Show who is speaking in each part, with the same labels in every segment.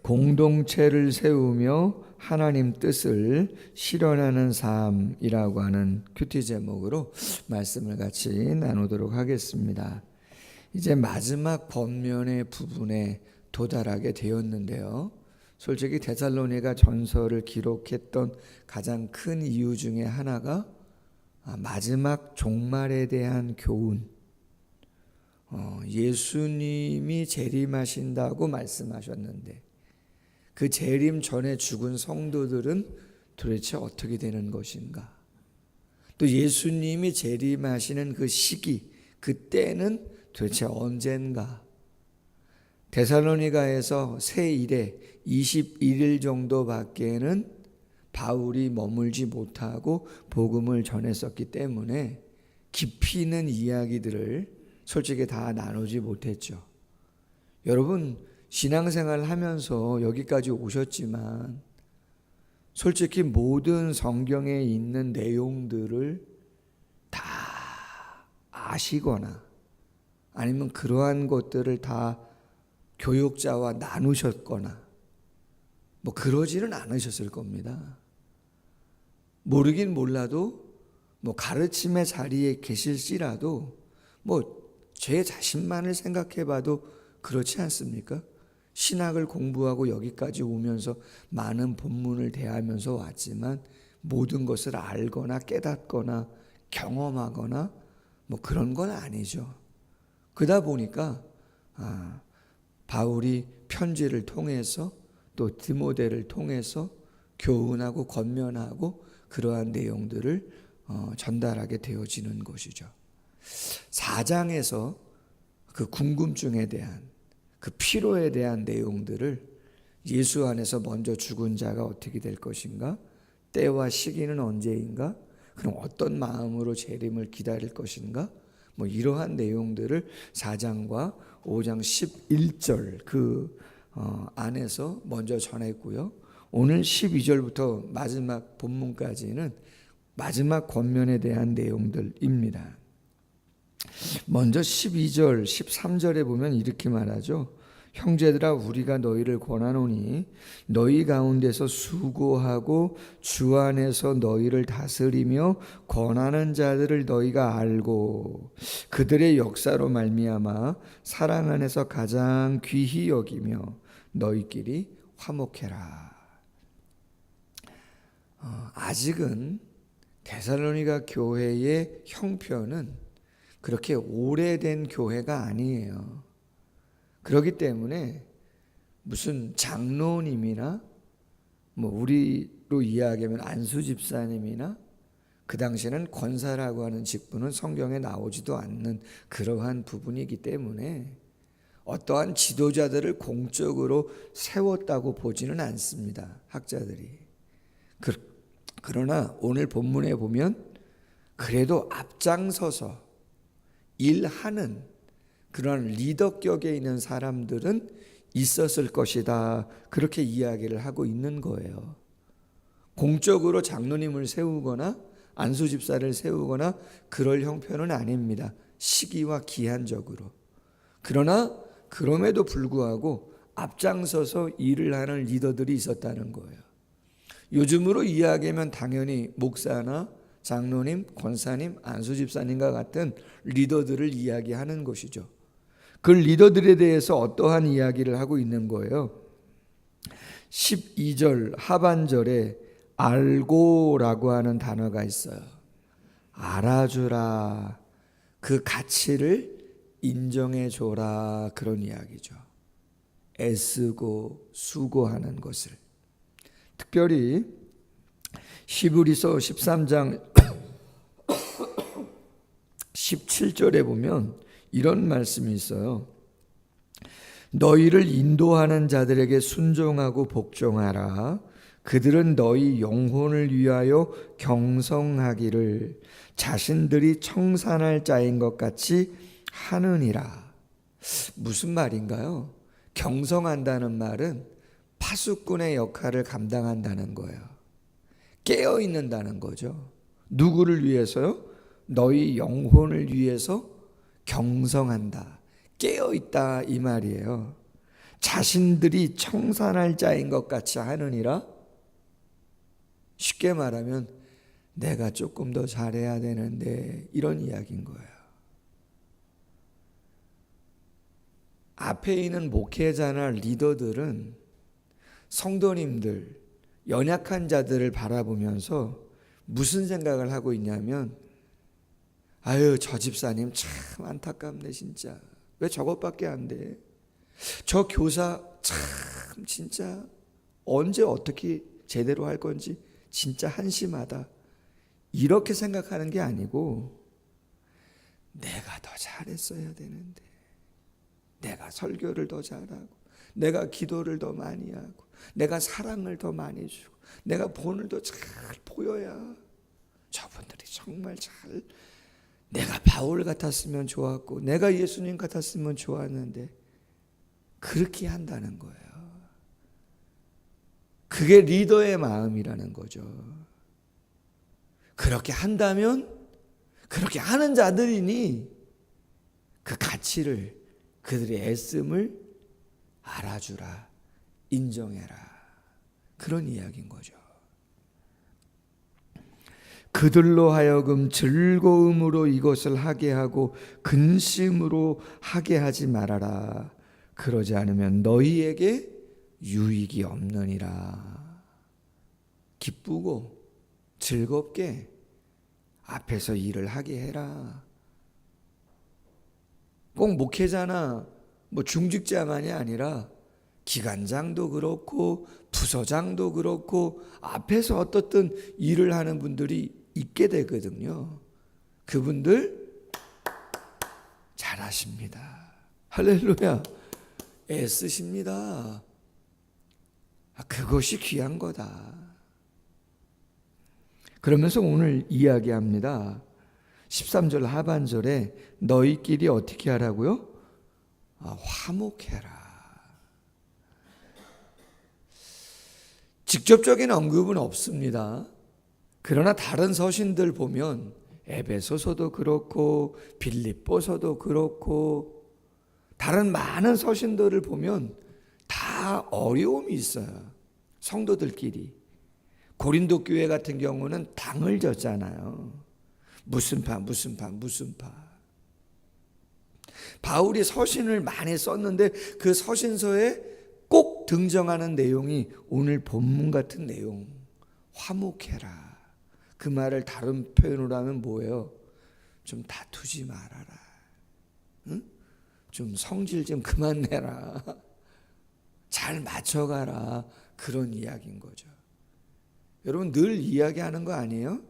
Speaker 1: 공동체를 세우며 하나님 뜻을 실현하는 삶이라고 하는 큐티 제목으로 말씀을 같이 나누도록 하겠습니다. 이제 마지막 권면의 부분에 도달하게 되었는데요. 솔직히 데살로니가 전서를 기록했던 가장 큰 이유 중에 하나가 마지막 종말에 대한 교훈, 예수님이 재림하신다고 말씀하셨는데 그 재림 전에 죽은 성도들은 도대체 어떻게 되는 것인가? 또 예수님이 재림하시는 그 시기, 그때는 도대체 언젠가? 데살로니가에서 새 일에 21일 정도밖에는 바울이 머물지 못하고 복음을 전했었기 때문에 깊이 있는 이야기들을 솔직히 다 나누지 못했죠. 여러분, 신앙생활을 하면서 여기까지 오셨지만 솔직히 모든 성경에 있는 내용들을 다 아시거나 아니면 그러한 것들을 다 교육자와 나누셨거나 그러지는 않으셨을 겁니다. 모르긴 몰라도 가르침의 자리에 계실지라도 제 자신만을 생각해 봐도 그렇지 않습니까? 신학을 공부하고 여기까지 오면서 많은 본문을 대하면서 왔지만 모든 것을 알거나 깨닫거나 경험하거나 그런 건 아니죠. 그러다 보니까 바울이 편지를 통해서 또 디모데를 통해서 교훈하고 권면하고 그러한 내용들을 전달하게 되어지는 것이죠. 4장에서 그 궁금증에 대한 그 피로에 대한 내용들을 예수 안에서 먼저 죽은 자가 어떻게 될 것인가? 때와 시기는 언제인가? 그럼 어떤 마음으로 재림을 기다릴 것인가? 이러한 내용들을 4장과 5장 11절 그 안에서 먼저 전했고요. 오늘 12절부터 마지막 본문까지는 마지막 권면에 대한 내용들입니다. 먼저 12절, 13절에 보면 이렇게 말하죠. 형제들아, 우리가 너희를 권하노니 너희 가운데서 수고하고 주 안에서 너희를 다스리며 권하는 자들을 너희가 알고 그들의 역사로 말미암아 사랑 안에서 가장 귀히 여기며 너희끼리 화목해라. 아직은 데살로니가 교회의 형편은 그렇게 오래된 교회가 아니에요. 그렇기 때문에 무슨 장로님이나 우리로 이야기하면 안수 집사님이나 그 당시에는 권사라고 하는 직분은 성경에 나오지도 않는 그러한 부분이기 때문에 어떠한 지도자들을 공적으로 세웠다고 보지는 않습니다. 학자들이. 그러나 오늘 본문에 보면 그래도 앞장서서 일하는 그런 리더격에 있는 사람들은 있었을 것이다. 그렇게 이야기를 하고 있는 거예요. 공적으로 장로님을 세우거나 안수집사를 세우거나 그럴 형편은 아닙니다. 시기와 기한적으로. 그러나 그럼에도 불구하고 앞장서서 일을 하는 리더들이 있었다는 거예요. 요즘으로 이야기하면 당연히 목사나 장로님, 권사님, 안수집사님과 같은 리더들을 이야기하는 것이죠. 그 리더들에 대해서 어떠한 이야기를 하고 있는 거예요? 12절 하반절에 알고라고 하는 단어가 있어요. 알아주라, 그 가치를 인정해줘라, 그런 이야기죠. 애쓰고 수고하는 것을. 특별히 히브리서 13장 17절에 보면 이런 말씀이 있어요. 너희를 인도하는 자들에게 순종하고 복종하라. 그들은 너희 영혼을 위하여 경성하기를 자신들이 청산할 자인 것 같이 하느니라. 무슨 말인가요? 경성한다는 말은 파수꾼의 역할을 감당한다는 거예요. 깨어 있는다는 거죠. 누구를 위해서요? 너희 영혼을 위해서 경성한다. 깨어 있다 이 말이에요. 자신들이 청산할 자인 것 같이 하느니라. 쉽게 말하면 내가 조금 더 잘해야 되는데, 이런 이야기인 거예요. 앞에 있는 목회자나 리더들은 성도님들, 연약한 자들을 바라보면서 무슨 생각을 하고 있냐면, 아유, 저 집사님 참 안타깝네 진짜. 왜 저것밖에 안 돼? 저 교사 참 진짜 언제 어떻게 제대로 할 건지 진짜 한심하다. 이렇게 생각하는 게 아니고, 내가 더 잘했어야 되는데, 내가 설교를 더 잘하고, 내가 기도를 더 많이 하고, 내가 사랑을 더 많이 주고, 내가 본을 더 잘 보여야 저분들이 정말 잘, 내가 바울 같았으면 좋았고, 내가 예수님 같았으면 좋았는데, 그렇게 한다는 거예요. 그게 리더의 마음이라는 거죠. 그렇게 한다면, 그렇게 하는 자들이니 그 가치를, 그들의 애씀을 알아주라, 인정해라, 그런 이야기인 거죠. 그들로 하여금 즐거움으로 이것을 하게 하고 근심으로 하게 하지 말아라. 그러지 않으면 너희에게 유익이 없느니라. 기쁘고 즐겁게 앞에서 일을 하게 해라. 꼭 목회자나 뭐 중직자만이 아니라 기관장도 그렇고 부서장도 그렇고 앞에서 어떻든 일을 하는 분들이 있게 되거든요. 그분들 잘하십니다. 할렐루야. 애쓰십니다. 그것이 귀한 거다. 그러면서 오늘 이야기합니다. 13절 하반절에 너희끼리 어떻게 하라고요? 화목해라. 직접적인 언급은 없습니다. 그러나 다른 서신들 보면 에베소서도 그렇고 빌립보서도 그렇고 다른 많은 서신들을 보면 다 어려움이 있어요. 성도들끼리. 고린도 교회 같은 경우는 당을 졌잖아요. 무슨 파. 바울이 서신을 많이 썼는데 그 서신서에 꼭 등장하는 내용이 오늘 본문 같은 내용. 화목해라. 그 말을 다른 표현으로 하면 뭐예요? 좀 다투지 말아라. 응? 좀 성질 좀 그만 내라. 잘 맞춰가라. 그런 이야기인 거죠. 여러분 늘 이야기하는 거 아니에요?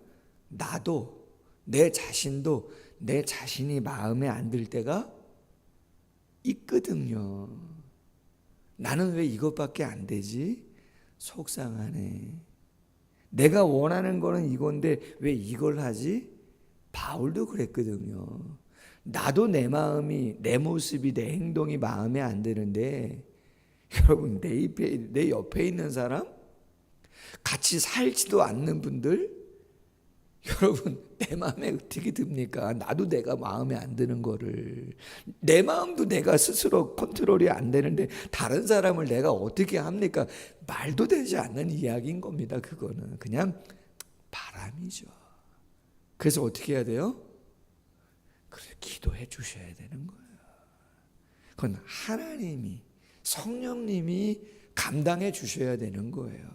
Speaker 1: 나도 내 자신도 내 자신이 마음에 안 들 때가 있거든요. 나는 왜 이것밖에 안 되지? 속상하네. 내가 원하는 거는 이건데 왜 이걸 하지? 바울도 그랬거든요. 나도 내 마음이, 내 모습이, 내 행동이 마음에 안 드는데, 여러분 내 옆에 있는 사람, 같이 살지도 않는 분들, 여러분 내 마음에 어떻게 듭니까? 나도 내가 마음에 안 드는 거를, 내 마음도 내가 스스로 컨트롤이 안 되는데 다른 사람을 내가 어떻게 합니까? 말도 되지 않는 이야기인 겁니다. 그거는 그냥 바람이죠. 그래서 어떻게 해야 돼요? 그래, 기도해 주셔야 되는 거예요. 그건 하나님이, 성령님이 감당해 주셔야 되는 거예요.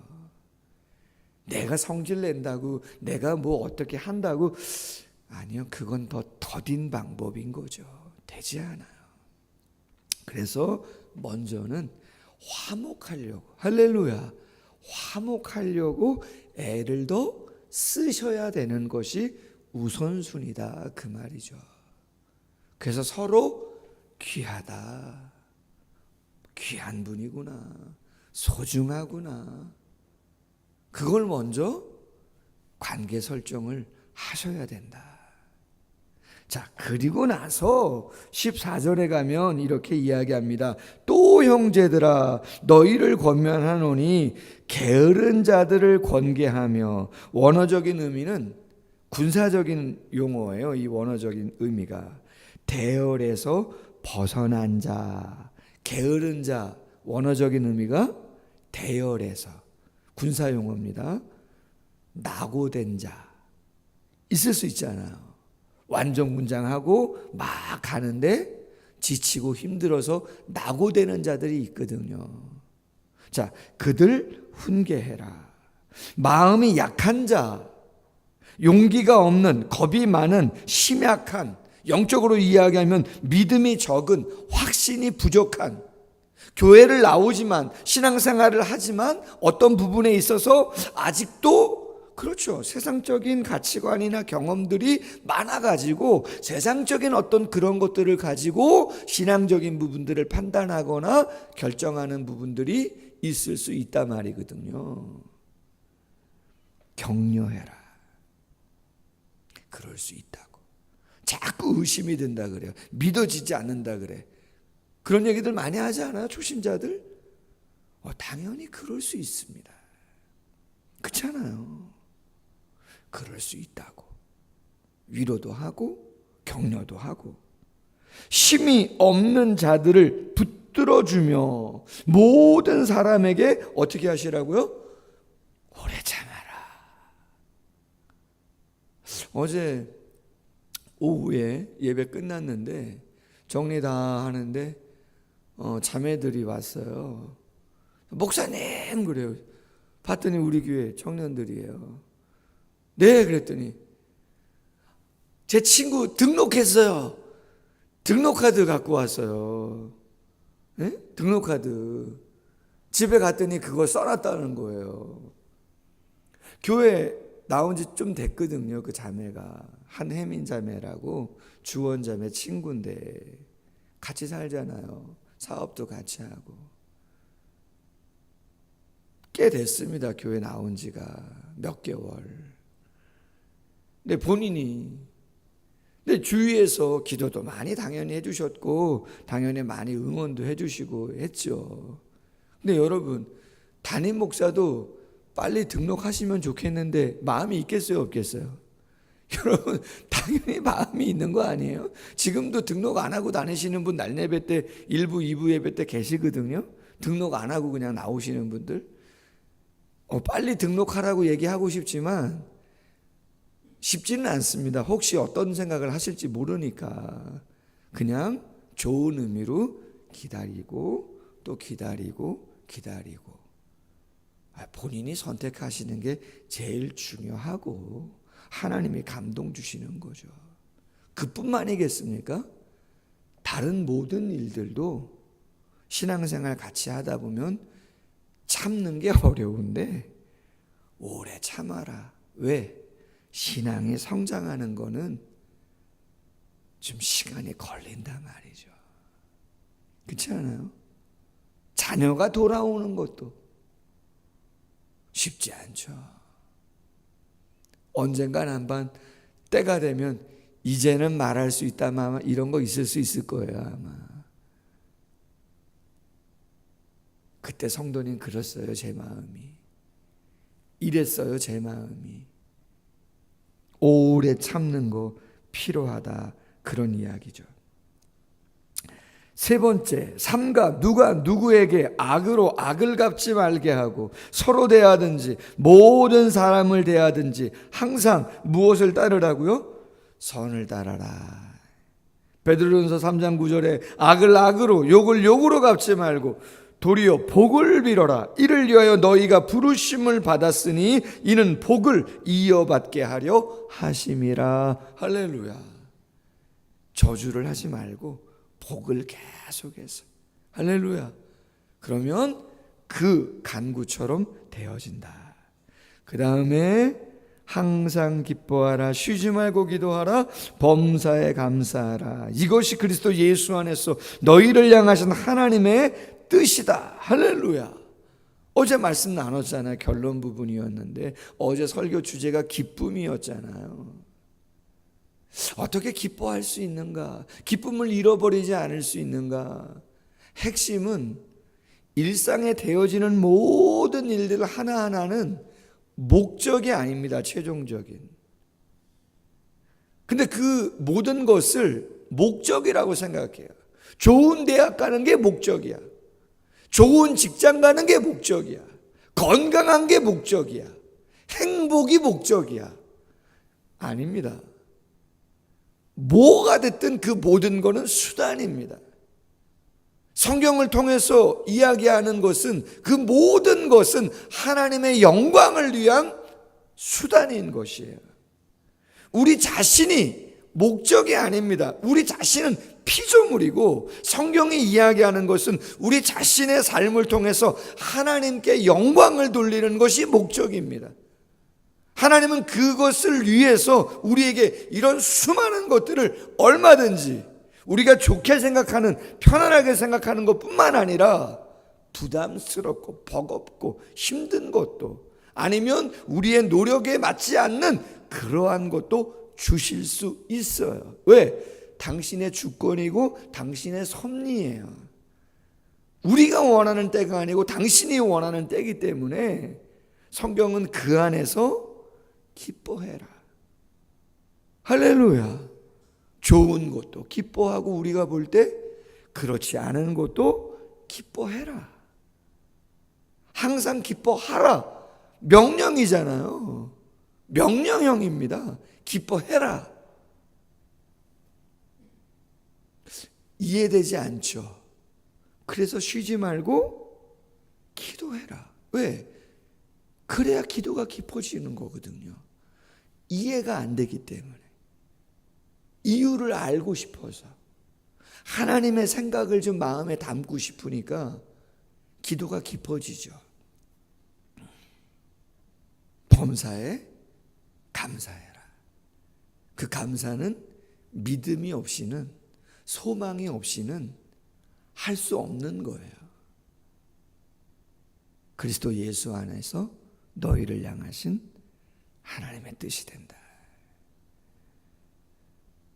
Speaker 1: 내가 성질 낸다고, 내가 뭐 어떻게 한다고, 아니요, 그건 더 더딘 방법인 거죠. 되지 않아요. 그래서 먼저는 화목하려고, 할렐루야, 화목하려고 애를 더 쓰셔야 되는 것이 우선순위다, 그 말이죠. 그래서 서로 귀하다, 귀한 분이구나, 소중하구나, 그걸 먼저 관계 설정을 하셔야 된다. 자, 그리고 나서 14절에 가면 이렇게 이야기합니다. 또 형제들아, 너희를 권면하노니 게으른 자들을 권계하며. 원어적인 의미는 군사적인 용어예요. 이 원어적인 의미가 대열에서 벗어난 자, 게으른 자, 원어적인 의미가 대열해서, 군사용어입니다. 낙오된 자 있을 수 있잖아요. 완전군장하고 막 가는데 지치고 힘들어서 낙오되는 자들이 있거든요. 자, 그들 훈계해라. 마음이 약한 자, 용기가 없는, 겁이 많은, 심약한, 영적으로 이야기하면 믿음이 적은, 확신이 부족한, 교회를 나오지만, 신앙생활을 하지만 어떤 부분에 있어서 아직도 그렇죠, 세상적인 가치관이나 경험들이 많아가지고 세상적인 어떤 그런 것들을 가지고 신앙적인 부분들을 판단하거나 결정하는 부분들이 있을 수 있단 말이거든요. 격려해라. 그럴 수 있다고. 자꾸 의심이 든다 그래요. 믿어지지 않는다 그래. 그런 얘기들 많이 하지 않아요, 초신자들? 당연히 그럴 수 있습니다. 그렇잖아요. 그럴 수 있다고. 위로도 하고 격려도 하고, 힘이 없는 자들을 붙들어주며 모든 사람에게 어떻게 하시라고요? 오래 참아라. 어제 오후에 예배 끝났는데 정리 다 하는데 자매들이 왔어요. 목사님 그래요. 봤더니 우리 교회 청년들이에요. 네, 그랬더니 제 친구 등록했어요. 등록카드 갖고 왔어요. 네? 등록카드. 집에 갔더니 그거 써놨다는 거예요. 교회 나온 지 좀 됐거든요. 그 자매가 한혜민 자매라고 주원 자매 친구인데 같이 살잖아요. 사업도 같이 하고. 꽤 됐습니다. 교회 나온 지가 몇 개월. 근데 본인이, 근데 주위에서 기도도 많이 당연히 해주셨고 당연히 많이 응원도 해주시고 했죠. 근데 여러분, 담임 목사도 빨리 등록하시면 좋겠는데 마음이 있겠어요, 없겠어요? 여러분, 당연히 마음이 있는 거 아니에요? 지금도 등록 안 하고 다니시는 분 날 예배 때 1부, 2부 예배 때 계시거든요. 등록 안 하고 그냥 나오시는 분들. 빨리 등록하라고 얘기하고 싶지만 쉽지는 않습니다. 혹시 어떤 생각을 하실지 모르니까 그냥 좋은 의미로 기다리고 또 기다리고 본인이 선택하시는 게 제일 중요하고 하나님이 감동 주시는 거죠. 그뿐만이겠습니까? 다른 모든 일들도 신앙생활 같이 하다 보면 참는 게 어려운데 오래 참아라. 왜? 신앙이 성장하는 거는 좀 시간이 걸린단 말이죠. 그렇지 않아요? 자녀가 돌아오는 것도 쉽지 않죠. 언젠간 한번 때가 되면 이제는 말할 수 있다면 아마 이런 거 있을 수 있을 거예요. 아마 그때 성도님 그랬어요. 제 마음이 이랬어요. 제 마음이 오래 참는 거 필요하다, 그런 이야기죠. 세 번째, 삼가 누가 누구에게 악으로 악을 갚지 말게 하고 서로 대하든지 모든 사람을 대하든지 항상 무엇을 따르라고요? 선을 따라라. 베드로전서 3장 9절에 악을 악으로 욕을 욕으로 갚지 말고 도리어 복을 빌어라. 이를 위하여 너희가 부르심을 받았으니 이는 복을 이어받게 하려 하심이라. 할렐루야. 저주를 하지 말고 복을 계속해서. 할렐루야. 그러면 그 간구처럼 되어진다. 그 다음에 항상 기뻐하라. 쉬지 말고 기도하라. 범사에 감사하라. 이것이 그리스도 예수 안에서 너희를 향하신 하나님의 뜻이다. 할렐루야. 어제 말씀 나눴잖아요. 결론 부분이었는데 어제 설교 주제가 기쁨이었잖아요. 어떻게 기뻐할 수 있는가? 기쁨을 잃어버리지 않을 수 있는가? 핵심은 일상에 되어지는 모든 일들 하나하나는 목적이 아닙니다. 최종적인. 근데 그 모든 것을 목적이라고 생각해요. 좋은 대학 가는 게 목적이야. 좋은 직장 가는 게 목적이야. 건강한 게 목적이야. 행복이 목적이야. 아닙니다. 뭐가 됐든 그 모든 것은 수단입니다. 성경을 통해서 이야기하는 것은, 그 모든 것은 하나님의 영광을 위한 수단인 것이에요. 우리 자신이 목적이 아닙니다. 우리 자신은 피조물이고, 성경이 이야기하는 것은 우리 자신의 삶을 통해서 하나님께 영광을 돌리는 것이 목적입니다. 하나님은 그것을 위해서 우리에게 이런 수많은 것들을 얼마든지 우리가 좋게 생각하는, 편안하게 생각하는 것뿐만 아니라 부담스럽고 버겁고 힘든 것도, 아니면 우리의 노력에 맞지 않는 그러한 것도 주실 수 있어요. 왜? 당신의 주권이고 당신의 섭리예요. 우리가 원하는 때가 아니고 당신이 원하는 때이기 때문에 성경은 그 안에서 기뻐해라. 할렐루야. 좋은 것도 기뻐하고, 우리가 볼 때 그렇지 않은 것도 기뻐해라. 항상 기뻐하라. 명령이잖아요. 명령형입니다. 기뻐해라. 이해되지 않죠? 그래서 쉬지 말고 기도해라. 왜? 그래야 기도가 깊어지는 거거든요. 이해가 안 되기 때문에, 이유를 알고 싶어서, 하나님의 생각을 좀 마음에 담고 싶으니까 기도가 깊어지죠. 범사에 감사해라. 그 감사는 믿음이 없이는, 소망이 없이는 할 수 없는 거예요. 그리스도 예수 안에서 너희를 향하신 하나님의 뜻이 된다.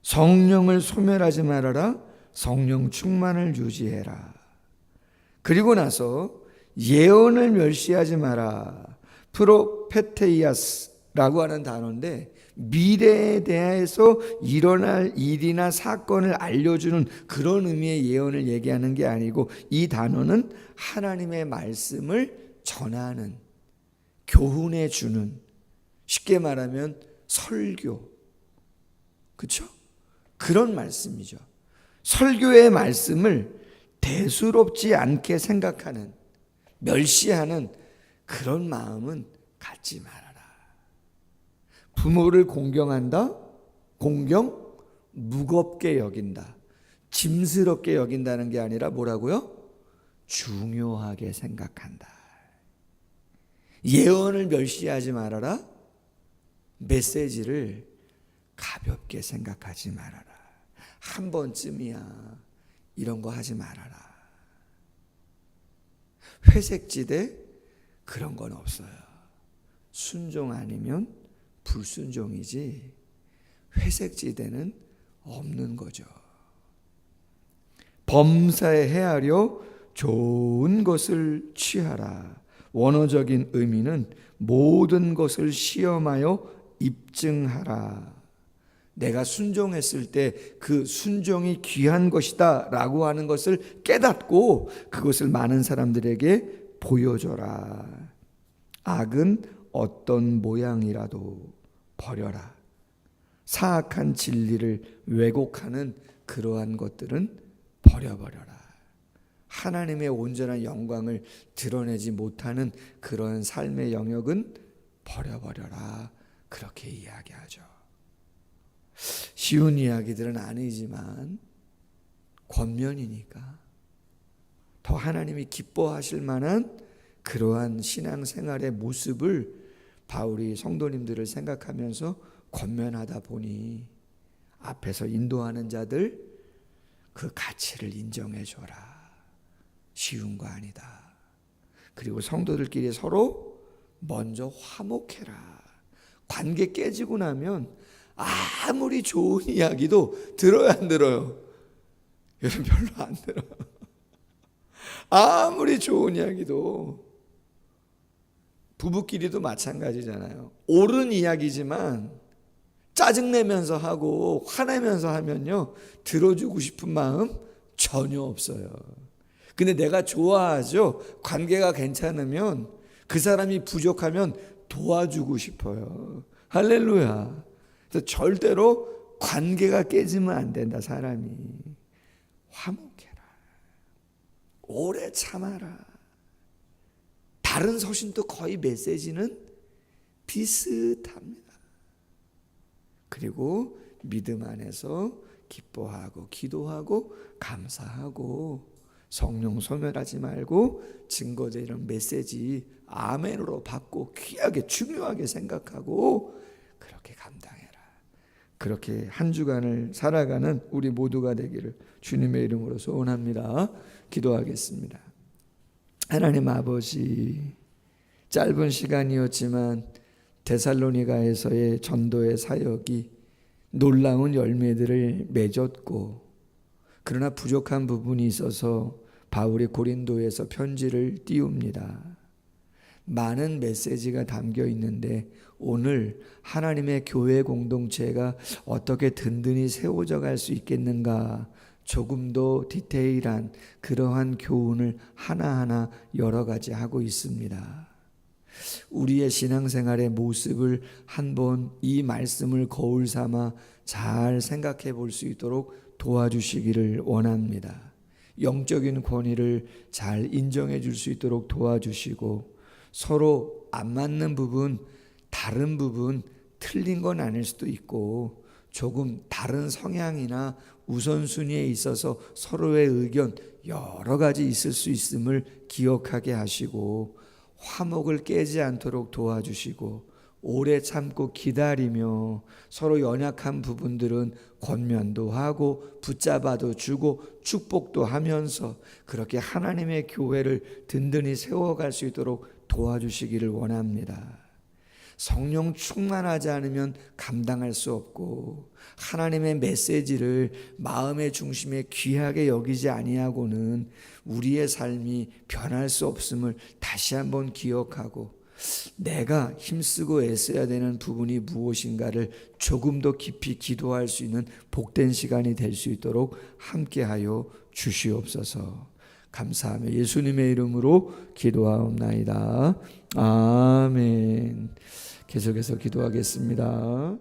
Speaker 1: 성령을 소멸하지 말아라. 성령 충만을 유지해라. 그리고 나서 예언을 멸시하지 마라. 프로페테이아스라고 하는 단어인데, 미래에 대해서 일어날 일이나 사건을 알려주는 그런 의미의 예언을 얘기하는 게 아니고, 이 단어는 하나님의 말씀을 전하는, 교훈해 주는, 쉽게 말하면 설교, 그렇죠? 그런 말씀이죠. 설교의 말씀을 대수롭지 않게 생각하는, 멸시하는 그런 마음은 갖지 말아라. 부모를 공경한다? 공경? 무겁게 여긴다. 짐스럽게 여긴다는 게 아니라 뭐라고요? 중요하게 생각한다. 예언을 멸시하지 말아라. 메시지를 가볍게 생각하지 말아라. 한 번쯤이야, 이런 거 하지 말아라. 회색지대 그런 건 없어요. 순종 아니면 불순종이지 회색지대는 없는 거죠. 범사에 헤아려 좋은 것을 취하라. 원어적인 의미는 모든 것을 시험하여 입증하라. 내가 순종했을 때 그 순종이 귀한 것이다 라고 하는 것을 깨닫고 그것을 많은 사람들에게 보여줘라. 악은 어떤 모양이라도 버려라. 사악한 진리를 왜곡하는 그러한 것들은 버려버려라. 하나님의 온전한 영광을 드러내지 못하는 그런 삶의 영역은 버려버려라. 그렇게 이야기하죠. 쉬운 이야기들은 아니지만 권면이니까 더 하나님이 기뻐하실 만한 그러한 신앙생활의 모습을 바울이 성도님들을 생각하면서 권면하다 보니 앞에서 인도하는 자들 그 가치를 인정해 줘라. 쉬운 거 아니다. 그리고 성도들끼리 서로 먼저 화목해라. 관계 깨지고 나면 아무리 좋은 이야기도 들어요, 안 들어요? 여러분 별로 안 들어요. 아무리 좋은 이야기도, 부부끼리도 마찬가지잖아요. 옳은 이야기지만 짜증내면서 하고 화내면서 하면요, 들어주고 싶은 마음 전혀 없어요. 근데 내가 좋아하죠. 관계가 괜찮으면, 그 사람이 부족하면 도와주고 싶어요. 할렐루야. 그래서 절대로 관계가 깨지면 안 된다. 사람이 화목해라, 오래 참아라. 다른 서신도 거의 메시지는 비슷합니다. 그리고 믿음 안에서 기뻐하고 기도하고 감사하고 성령 소멸하지 말고 증거제 이런 메시지 아멘으로 받고 귀하게 중요하게 생각하고 그렇게 감당해라. 그렇게 한 주간을 살아가는 우리 모두가 되기를 주님의 이름으로 소원합니다. 기도하겠습니다. 하나님 아버지, 짧은 시간이었지만 데살로니가에서의 전도의 사역이 놀라운 열매들을 맺었고, 그러나 부족한 부분이 있어서 바울이 고린도에서 편지를 띄웁니다. 많은 메시지가 담겨 있는데 오늘 하나님의 교회 공동체가 어떻게 든든히 세워져 갈 수 있겠는가, 조금 더 디테일한 그러한 교훈을 하나하나 여러 가지 하고 있습니다. 우리의 신앙생활의 모습을 한번 이 말씀을 거울 삼아 잘 생각해 볼 수 있도록 도와주시기를 원합니다. 영적인 권위를 잘 인정해 줄 수 있도록 도와주시고, 서로 안 맞는 부분, 다른 부분, 틀린 건 아닐 수도 있고 조금 다른 성향이나 우선순위에 있어서 서로의 의견 여러 가지 있을 수 있음을 기억하게 하시고, 화목을 깨지 않도록 도와주시고, 오래 참고 기다리며 서로 연약한 부분들은 권면도 하고 붙잡아도 주고 축복도 하면서 그렇게 하나님의 교회를 든든히 세워갈 수 있도록 도와주시기를 원합니다. 성령 충만하지 않으면 감당할 수 없고, 하나님의 메시지를 마음의 중심에 귀하게 여기지 아니하고는 우리의 삶이 변할 수 없음을 다시 한번 기억하고, 내가 힘쓰고 애써야 되는 부분이 무엇인가를 조금 더 깊이 기도할 수 있는 복된 시간이 될 수 있도록 함께하여 주시옵소서. 감사하며 예수님의 이름으로 기도하옵나이다. 아멘. 계속해서 기도하겠습니다.